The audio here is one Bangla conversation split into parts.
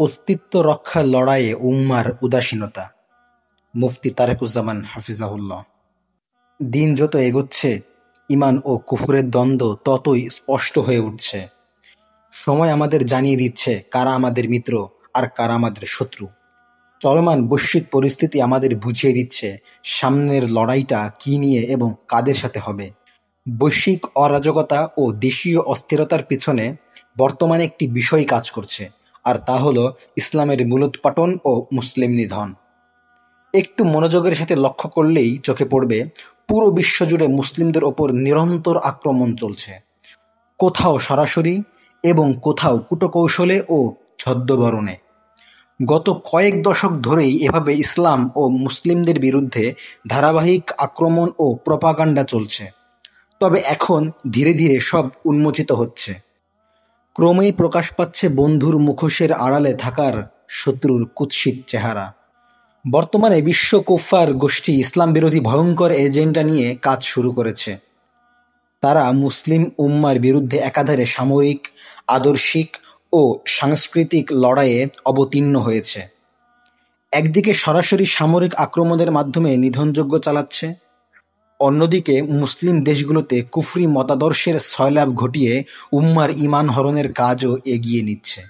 অস্তিত্ব রক্ষার লড়াইয়ে উম্মার উদাসীনতা। মুফতি তারেকুজ্জামান হাফিজাহুল্লাহ। দিন যত এগোচ্ছে, ঈমান ও কুফরের দ্বন্দ্ব ততই স্পষ্ট হয়ে উঠছে। সময় আমাদের জানিয়ে দিচ্ছে কারা আমাদের মিত্র আর কারা আমাদের শত্রু। চলমান বৈশ্বিক পরিস্থিতি আমাদের বুঝিয়ে দিচ্ছে সামনের লড়াইটা কী নিয়ে এবং কাদের সাথে হবে। বৈশ্বিক অরাজকতা ও দেশীয় অস্থিরতার পিছনে বর্তমানে একটি বিষয় কাজ করছে, আর তা হলো ইসলামের মূলোৎপাটন ও মুসলিম নিধন। একটু মনোযোগের সাথে লক্ষ্য করলেই চোখে পড়বে, পুরো বিশ্বজুড়ে মুসলিমদের ওপর নিরন্তর আক্রমণ চলছে, কোথাও সরাসরি এবং কোথাও কূটকৌশলে ও ছদ্মবেশে। গত কয়েক দশক ধরেই এভাবে ইসলাম ও মুসলিমদের বিরুদ্ধে ধারাবাহিক আক্রমণ ও প্রপাগান্ডা চলছে। তবে এখন ধীরে ধীরে সব উন্মোচিত হচ্ছে। ক্রমেই প্রকাশ পাচ্ছে বন্ধুর মুখোশের আড়ালে থাকার শত্রুর কুৎসিত চেহারা। বর্তমানে বিশ্ব কুফফার গোষ্ঠী ইসলাম বিরোধী ভয়ঙ্কর এজেন্ডা নিয়ে কাজ শুরু করেছে। তারা মুসলিম উম্মার বিরুদ্ধে একাধারে সামরিক, আদর্শিক ও সাংস্কৃতিক লড়াইয়ে অবতীর্ণ হয়েছে। একদিকে সরাসরি সামরিক আক্রমণের মাধ্যমে নিধনযজ্ঞ চালাচ্ছে, অন্যদিকে মুসলিম দেশগুলোতে কুফরি মতাদর্শের সয়লাব ঘটিয়ে উম্মার ঈমান হরণের কাজও এগিয়ে নিচ্ছে।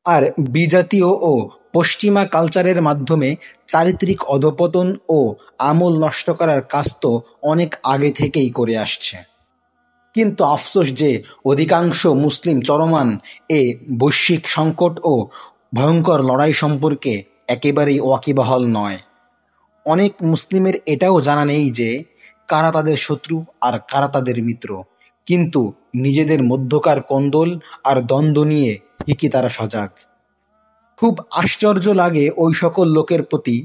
আর বিজাতীয় ও পশ্চিমা কালচারের মাধ্যমে চারিত্রিক অধঃপতন ও আমল নষ্ট করার কাজ তো অনেক আগে থেকেই করে আসছে। কিন্তু আফসোস যে অধিকাংশ মুসলিম চলমান এ বৈশ্বিক সংকট ও ভয়ঙ্কর লড়াই সম্পর্কে একেবারেই ওয়াকিবহাল নয়। অনেক মুসলিমের এটাও জানা নেই যে কারা তাদের শত্রু আর কারা তাদের মিত্র, কিন্তু নিজেদের মধ্যকার কোন্দল আর দ্বন্দ্ব নিয়ে ঠিকই তারা সজাগ। খুব আশ্চর্য লাগে ওই সকল লোকের প্রতি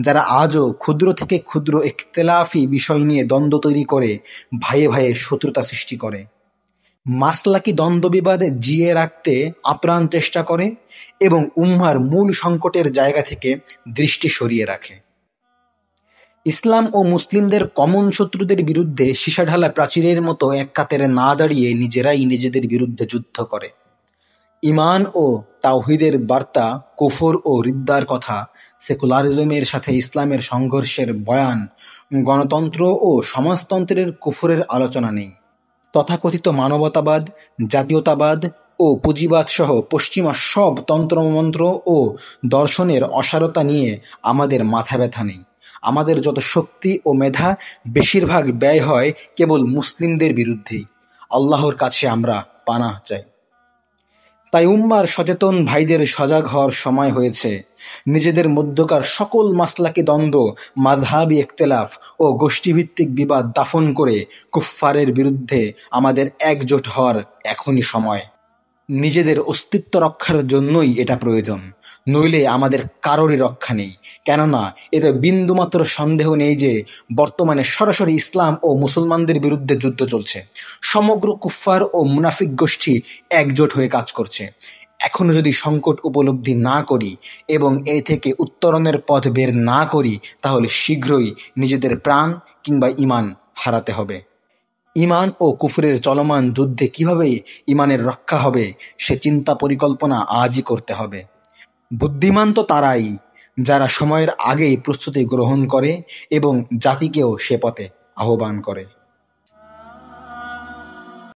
যারা আজও ক্ষুদ্র থেকে ক্ষুদ্র ইখতিলাফি বিষয় নিয়ে দ্বন্দ্ব তৈরি করে ভাইয়ে ভাইয়ে শত্রুতা সৃষ্টি করে, মাসলাকি দ্বন্দ্ববিবাদ জিয়ে রাখতে আপ্রাণ চেষ্টা করে এবং উম্মার মূল সংকটের জায়গা থেকে দৃষ্টি সরিয়ে রাখে। ইসলাম ও মুসলিমদের কমন শত্রুদের বিরুদ্ধে সীসাঢালা প্রাচীরের মতো এক কাতারে না দাঁড়িয়ে নিজেরাই নিজেদের বিরুদ্ধে যুদ্ধ করে। ঈমান ও তাওহীদের বার্তা, কুফর ও রিদ্দার কথা, সেকুলারিজমের সাথে ইসলামের সংঘর্ষের বয়ান, গণতন্ত্র ও সমাজতন্ত্রের কুফরের আলোচনা নেই। তথাকথিত মানবতাবাদ, জাতীয়তাবাদ ও পুঁজিবাদ সহ পশ্চিমা সব তন্ত্রমন্ত্র ও দর্শনের অসারতা নিয়ে আমাদের মাথা ব্যথা নেই। আমাদের যত শক্তি ও মেধা বেশিরভাগ ব্যয় হয় কেবল মুসলিমদের বিরুদ্ধেই। আল্লাহর কাছে আমরা পানাহ চাই। তাই উম্মার সচেতন ভাইদের সজাগ হওয়ার সময় হয়েছে। নিজেদের মধ্যকার সকল মাসলাকি দ্বন্দ্ব, মাযহাবি ইখতিলাফ ও গোষ্ঠীভিত্তিক বিবাদ দাফন করে কুফফারের বিরুদ্ধে আমাদের একজোট হওয়ার এখনই সময়। নিজেদের অস্তিত্ব রক্ষার জন্যই এটা প্রয়োজন, নইলে আমাদের কারোরই রক্ষা নেই। কেননা এতে বিন্দুমাত্র সন্দেহ নেই যে বর্তমানে সরাসরি ইসলাম ও মুসলমানদের বিরুদ্ধে যুদ্ধ চলছে। সমগ্র কুফফার ও মুনাফিক গোষ্ঠী একজোট হয়ে কাজ করছে। এখনো যদি সংকট উপলব্ধি না করি এবং এ থেকে উত্তরণের পথ বের না করি, তাহলে শীঘ্রই নিজেদের প্রাণ কিংবা ঈমান হারাতে হবে। ঈমান ও কুফরের চলমান যুদ্ধে কিভাবে ঈমানের রক্ষা হবে সে চিন্তা পরিকল্পনা আজই করতে হবে। বুদ্ধিমান তো তারাই যারা সময়ের আগেই প্রস্তুতি গ্রহণ করে এবং জাতিকেও সে পথে আহ্বান করে।